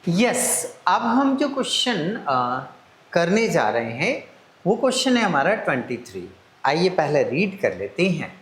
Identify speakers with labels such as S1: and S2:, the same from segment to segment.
S1: Yes अब हम जो क्वेश्चन करने जा रहे हैं वो क्वेश्चन है हमारा 23। आइए पहले रीड कर लेते हैं।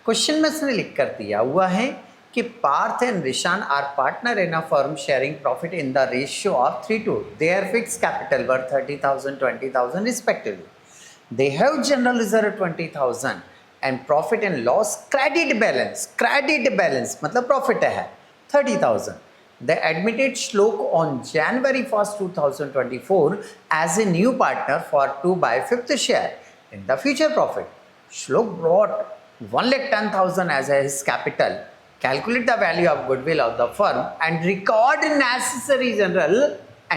S1: क्वेश्चन में इसने लिख कर दिया हुआ है कि Parth and Rishan are partner in a firm sharing profit in the ratio of 3:2। There fix capital worth 30,000 20,000 respectively. They have general reserve 20,000 and profit and loss credit balance मतलब profit है 30,000. They admitted Shlok on January 1st 2024 as a new partner for 2/5 share in the future profit. Shlok brought 1,10,000 as his capital. Calculate the value of goodwill of the firm and record necessary general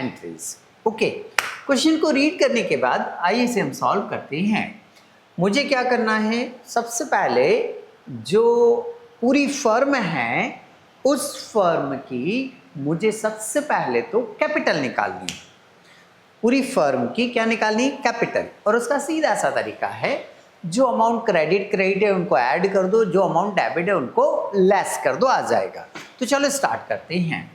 S1: entries. Okay question को read करने के बाद आइए इसे हम solve करते हैं। मुझे क्या करना है, सबसे पहले जो पूरी फर्म है उस फर्म की मुझे सबसे पहले तो कैपिटल निकालनी है। पूरी फर्म की क्या निकालनी, कैपिटल। और उसका सीधा सा तरीका है, जो अमाउंट क्रेडिट है उनको ऐड कर दो, जो अमाउंट डेबिट है उनको लेस कर दो, आ जाएगा। तो चलो स्टार्ट करते हैं।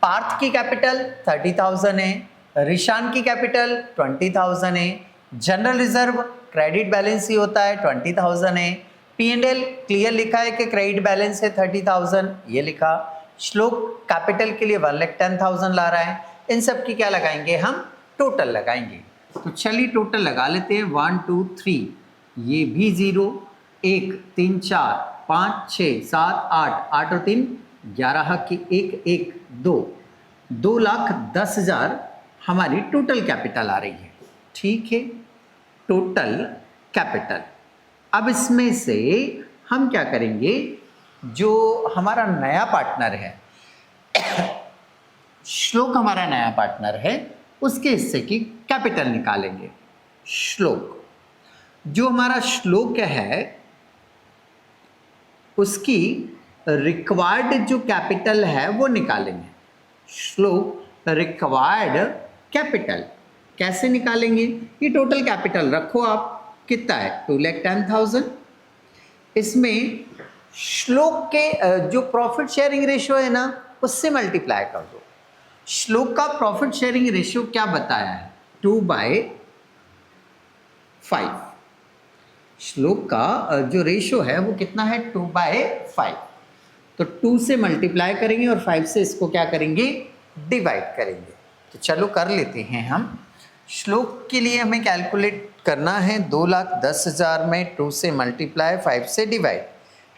S1: पार्थ की कैपिटल 30,000 है, रिशान की कैपिटल 20,000 है, जनरल रिजर्व क्रेडिट बैलेंस ही होता है 20,000 है, P&L क्लियर लिखा है कि क्रेडिट बैलेंस है 30,000 ये लिखा। श्लोक कैपिटल के लिए 1,10,000 ला रहा है। इन सब की क्या लगाएंगे, हम टोटल लगाएंगे। तो चलिए टोटल लगा लेते हैं। 1 2 3 ये भी 0, 1 3 4 5 6 7 8 8 और 3 11 की 1 1 2 2,10,000 हमारी टोटल कैपिटल आ रही है। ठीक है, टोटल कैपिटल। अब इसमें से हम क्या करेंगे, जो हमारा नया पार्टनर है श्लोक हमारा नया पार्टनर है, उसके हिस्से की कैपिटल निकालेंगे। श्लोक, जो हमारा श्लोक है उसकी रिक्वायर्ड जो कैपिटल है वो निकालेंगे। श्लोक रिक्वायर्ड कैपिटल कैसे निकालेंगे, ये टोटल कैपिटल रखो आप, कितना है 2,10,000। इसमें श्लोक के जो प्रॉफिट शेयरिंग रेशियो है ना उससे मल्टीप्लाई कर दो। श्लोक का प्रॉफिट शेयरिंग रेशियो क्या बताया है, 2/5। श्लोक का जो रेशियो है वो कितना है 2/5। तो 2 से मल्टीप्लाई करेंगे और 5 से इसको क्या करेंगे, डिवाइड करेंगे। तो चलो कर लेते हैं हम। श्लोक के लिए हमें कैलकुलेट करना है 2,10,000 में 2 से मल्टीप्लाई 5 से डिवाइड।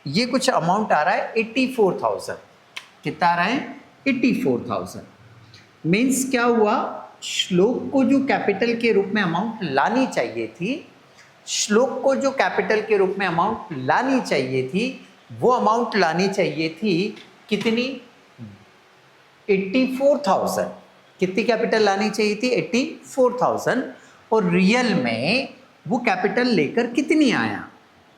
S1: ये कुछ अमाउंट आ रहा है 84,000। कितना आ रहा है 84,000। मीन्स क्या हुआ, श्लोक को जो कैपिटल के रूप में अमाउंट लानी चाहिए थी, श्लोक को जो कैपिटल के रूप में अमाउंट लानी चाहिए थी वो अमाउंट लानी चाहिए थी कितनी, 84,000। कितनी कैपिटल लानी चाहिए थी, 84,000। और रियल में वो कैपिटल लेकर कितनी आया,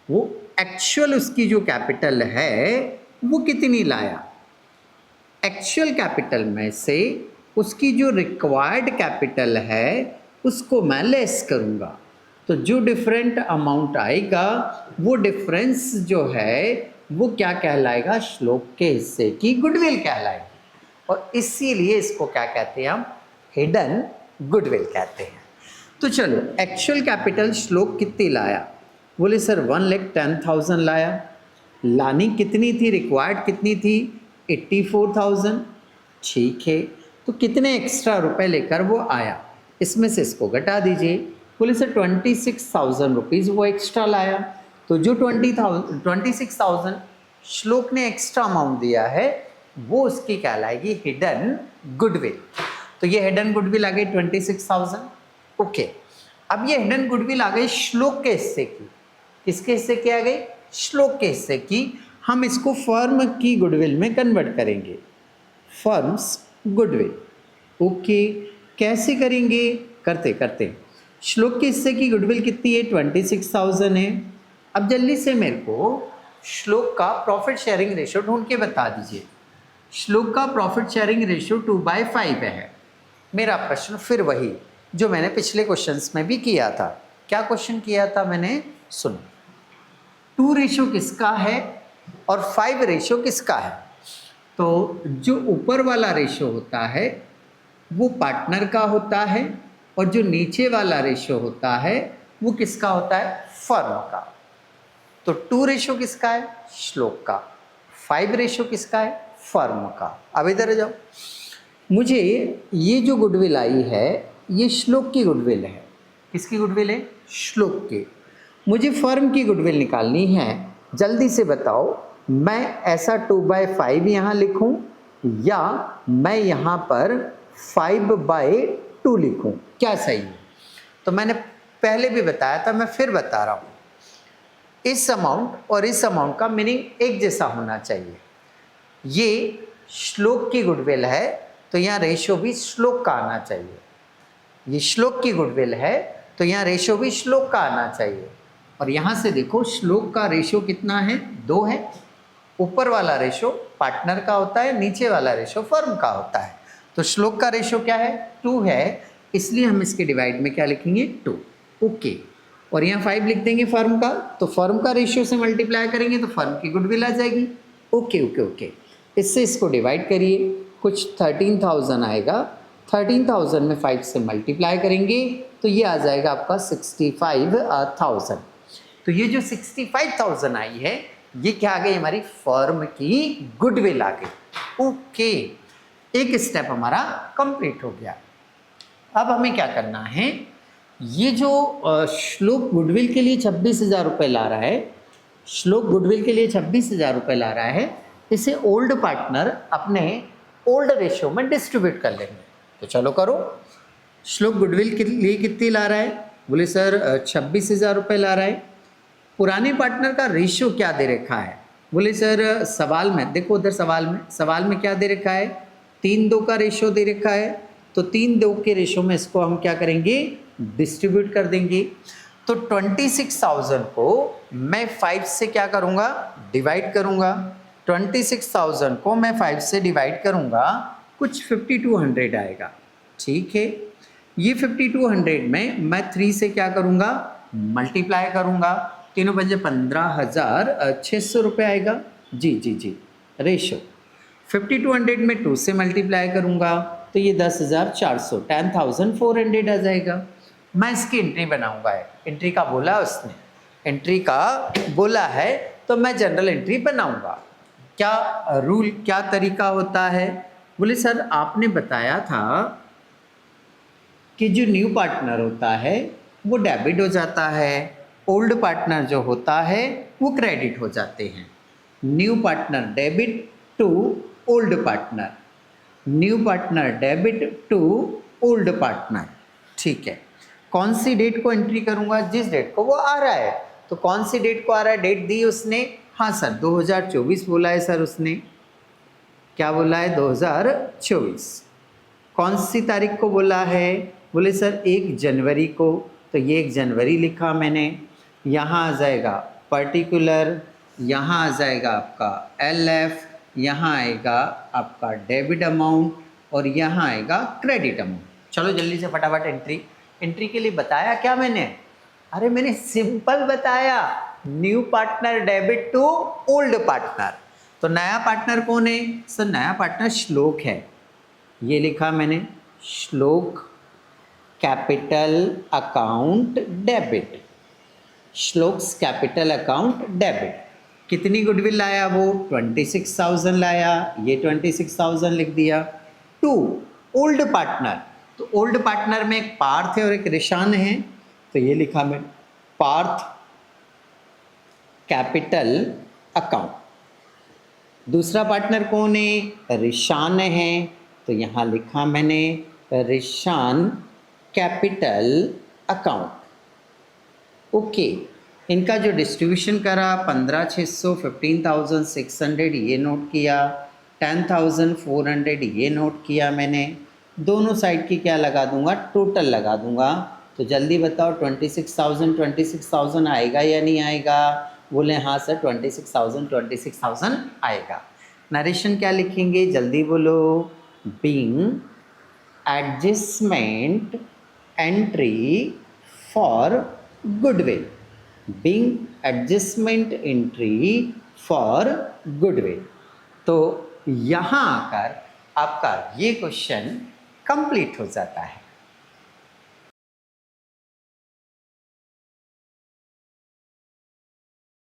S1: वो एक्चुअल उसकी जो कैपिटल है वो कितनी लाया। एक्चुअल कैपिटल में से उसकी जो रिक्वायर्ड कैपिटल है उसको मैं लेस करूँगा, तो जो डिफरेंट अमाउंट आएगा वो डिफरेंस जो है वो क्या कहलाएगा, श्लोक के हिस्से की गुडविल कहलाएगी। और इसीलिए इसको क्या कहते हैं हम, हिडन गुडविल कहते हैं। तो चलो एक्चुअल कैपिटल श्लोक कितनी लाया, बोले सर 1,10,000 लाया। लानी कितनी थी, रिक्वायर्ड कितनी थी 84,000। ठीक है, तो कितने एक्स्ट्रा रुपए लेकर वो आया, इसमें से इसको घटा दीजिए। बोले सर 26,000 रुपीज़ वो एक्स्ट्रा लाया। तो जो 26,000 श्लोक ने एक्स्ट्रा अमाउंट दिया है वो उसकी कहलाएगी हिडन गुडविल। तो ये हिडन गुडविल आ गई 26,000। ओके, अब ये हिडन गुडविल आ गई श्लोक के हिस्से की। किसके हिस्से की आ गई, श्लोक के हिस्से की। हम इसको फर्म की गुडविल में कन्वर्ट करेंगे, फर्म्स गुडविल। ओके, कैसे करेंगे, करते करते। श्लोक के हिस्से की गुडविल कितनी है, 26,000 है। अब जल्दी से मेरे को श्लोक का प्रॉफिट शेयरिंग रेशियो ढूंढ के बता दीजिए। श्लोक का प्रॉफिट शेयरिंग रेशियो 2/5 है। मेरा प्रश्न फिर वही जो मैंने पिछले क्वेश्चंस में भी किया था। क्या क्वेश्चन किया था मैंने, सुनो। 2 रेशियो किसका है और 5 रेशियो किसका है। तो जो ऊपर वाला रेशियो होता है वो पार्टनर का होता है और जो नीचे वाला रेशो होता है वो किसका होता है, फर्म का। तो 2 रेशो किसका है, श्लोक का। 5 रेशो किसका है, फर्म का। अब इधर आ जाओ, मुझे ये जो गुडविल आई है ये श्लोक की गुडविल है। किसकी गुडविल है, श्लोक की। मुझे फर्म की गुडविल निकालनी है, जल्दी से बताओ मैं ऐसा 2/5 यहाँ लिखूं या मैं यहाँ पर 5/2 लिखूं, क्या सही है। तो मैंने पहले भी बताया था, मैं फिर बता रहा हूँ, इस अमाउंट और इस अमाउंट का मीनिंग एक जैसा होना चाहिए। ये श्लोक की गुडविल है तो यहाँ रेशो भी श्लोक का आना चाहिए। ये श्लोक की गुडविल है तो यहाँ रेशो भी श्लोक का आना चाहिए। और यहाँ से देखो श्लोक का रेशो कितना है, 2 है। ऊपर वाला रेशो पार्टनर का होता है, नीचे वाला रेशो फर्म का होता है। तो श्लोक का रेशो क्या है, 2 है, इसलिए हम इसके डिवाइड में क्या लिखेंगे, 2। ओके, और यहाँ 5 लिख देंगे फर्म का, तो फर्म का रेशियो से मल्टीप्लाई करेंगे तो फर्म की गुडविल आ जाएगी। ओके ओके ओके, इससे इसको डिवाइड करिए, कुछ 13,000 आएगा। 13,000 में 5 से मल्टीप्लाई करेंगे तो ये आ जाएगा आपका 65,000। तो ये जो 65,000 आई है ये क्या आ गई, हमारी फर्म की गुडविल आ गई। ओके, एक स्टेप हमारा कंप्लीट हो गया। अब हमें क्या करना है, ये जो श्लोक गुडविल के लिए 26,000 रुपये ला रहा है, श्लोक गुडविल के लिए 26,000 रुपये ला रहा है, इसे ओल्ड पार्टनर अपने ओल्ड रेशियो में डिस्ट्रीब्यूट कर लेंगे। तो चलो करो। श्लोक गुडविल के लिए कितनी ला रहा है, बोले सर 26,000 रुपये ला रहा है। पुराने पार्टनर का रेशियो क्या दे रखा है, बोले सर सवाल में देखो, उधर सवाल में क्या दे रखा है, 3-2 का रेशियो दे रखा है। तो 3-2 के रेशियो में इसको हम क्या करेंगे, डिस्ट्रीब्यूट कर देंगे। तो 26,000 को मैं 5 से क्या करूँगा, डिवाइड करूँगा। 26,000 को मैं 5 से डिवाइड करूँगा, कुछ 5200 आएगा। ठीक है, ये 5200 में मैं 3 से क्या करूँगा, मल्टीप्लाई करूँगा। तीनों बजे 15,600 रुपये आएगा। जी जी जी, रेशो 5200 में 2 से मल्टीप्लाई करूँगा तो ये 10,400, 10,400 आ जाएगा। मैं इसकी एंट्री बनाऊँगा, एंट्री का बोला उसने, एंट्री का बोला है तो मैं जनरल एंट्री बनाऊँगा। क्या रूल, क्या तरीका होता है, बोले सर आपने बताया था कि जो न्यू पार्टनर होता है वो डेबिट हो जाता है, ओल्ड पार्टनर जो होता है वो क्रेडिट हो जाते हैं। New partner debit to old partner, new partner debit to old partner. ठीक है, कौन सी डेट को एंट्री करूंगा, जिस डेट को वो आ रहा है। तो कौन सी डेट को आ रहा है, डेट दी उसने, हाँ सर 2024 बोला है सर उसने, क्या बोला है, 2024। कौन सी तारीख को बोला है, बोले सर 1 जनवरी को। तो ये 1 जनवरी लिखा मैंने, यहाँ आ जाएगा पर्टिकुलर, यहाँ आ जाएगा आपका LF, यहाँ आएगा आपका डेबिट अमाउंट और यहाँ आएगा क्रेडिट अमाउंट। चलो जल्दी से फटाफट एंट्री के लिए बताया क्या मैंने, अरे मैंने सिंपल बताया, new partner debit to old partner. तो नया पार्टनर कौन है सर, नया पार्टनर श्लोक है, ये लिखा मैंने, श्लोक capital account debit, shlokas capital account debit. कितनी गुडविल लाया वो, 26,000 लाया, ये 26,000 लिख दिया। टू ओल्ड पार्टनर, तो ओल्ड पार्टनर में एक पार्थ है और एक रिशान है, तो ये लिखा मैं पार्थ कैपिटल अकाउंट। दूसरा पार्टनर कौन है, रिशान है, तो यहाँ लिखा मैंने रिशान कैपिटल अकाउंट। ओके, इनका जो डिस्ट्रीब्यूशन करा 15,600, 15,600 ये नोट किया, 10,400 ये नोट किया मैंने। दोनों साइड की क्या लगा दूंगा, टोटल लगा दूंगा। तो जल्दी बताओ 26,000 आएगा या नहीं आएगा, बोले हाँ सर 26,000 आएगा। नरेशन क्या लिखेंगे, जल्दी बोलो, being adjustment entry for goodwill, being adjustment entry for goodwill. तो यहाँ आकर आपका ये क्वेश्चन कंप्लीट हो जाता है।